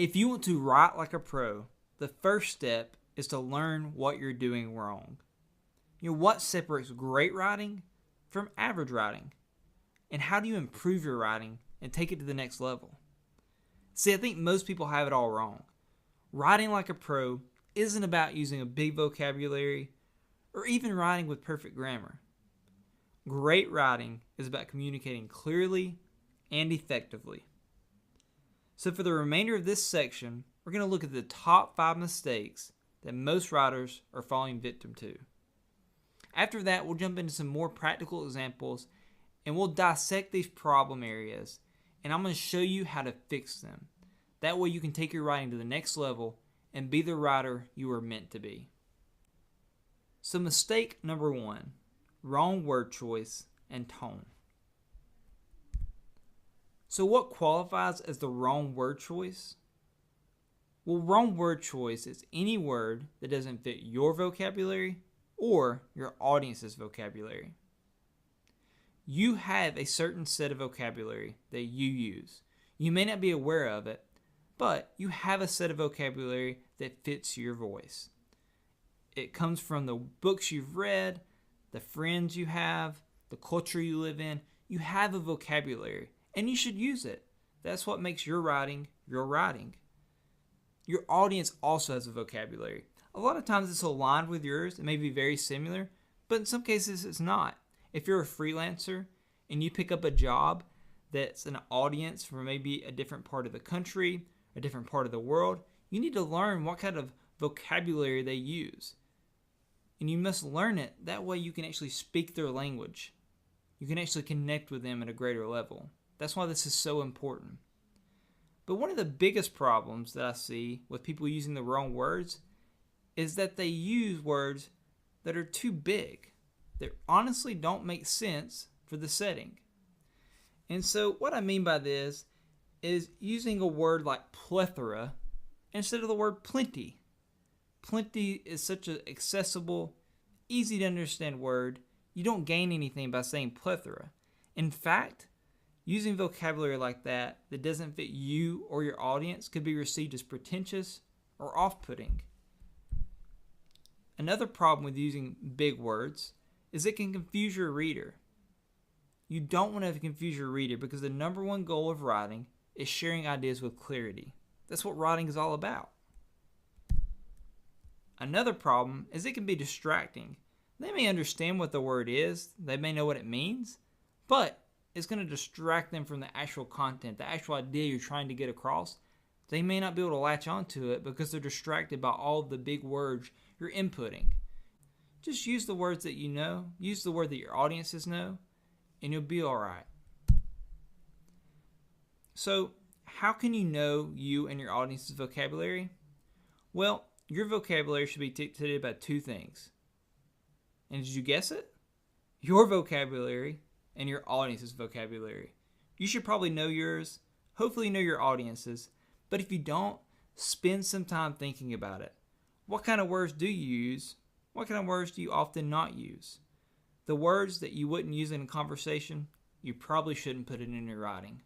If you want to write like a pro, the first step is to learn what you're doing wrong. What separates great writing from average writing? And how do you improve your writing and take it to the next level? See, I think most people have it all wrong. Writing like a pro isn't about using a big vocabulary or even writing with perfect grammar. Great writing is about communicating clearly and effectively. So for the remainder of this section, we're going to look at the top 5 mistakes that most writers are falling victim to. After that, we'll jump into some more practical examples and we'll dissect these problem areas, and I'm going to show you how to fix them. That way you can take your writing to the next level and be the writer you were meant to be. So mistake number 1, wrong word choice and tone. So what qualifies as the wrong word choice? Well, wrong word choice is any word that doesn't fit your vocabulary or your audience's vocabulary. You have a certain set of vocabulary that you use. You may not be aware of it, but you have a set of vocabulary that fits your voice. It comes from the books you've read, the friends you have, the culture you live in. You have a vocabulary, and you should use it. That's what makes your writing your writing. Your audience also has a vocabulary. A lot of times it's aligned with yours. It may be very similar, but in some cases it's not. If you're a freelancer and you pick up a job that's an audience from maybe a different part of the country, a different part of the world, you need to learn what kind of vocabulary they use. And you must learn it. That way you can actually speak their language. You can actually connect with them at a greater level. That's why this is so important. But one of the biggest problems that I see with people using the wrong words is that they use words that are too big, that honestly don't make sense for the setting. And so what I mean by this is using a word like plethora instead of the word plenty. Plenty is such an accessible, easy to understand word. You don't gain anything by saying plethora. In fact, using vocabulary like that doesn't fit you or your audience could be received as pretentious or off-putting. Another problem with using big words is it can confuse your reader. You don't want to confuse your reader because the number one goal of writing is sharing ideas with clarity. That's what writing is all about. Another problem is it can be distracting. They may understand what the word is, they may know what it means, but it's going to distract them from the actual content, the actual idea you're trying to get across. They may not be able to latch onto it because they're distracted by all the big words you're inputting. Just use the words that you know, use the word that your audiences know, and you'll be all right. So, how can you know you and your audience's vocabulary? Well, your vocabulary should be dictated by 2 things. And did you guess it? Your vocabulary and your audience's vocabulary. You should probably know yours, hopefully know your audience's, but if you don't, spend some time thinking about it. What kind of words do you use? What kind of words do you often not use? The words that you wouldn't use in a conversation, you probably shouldn't put it in your writing.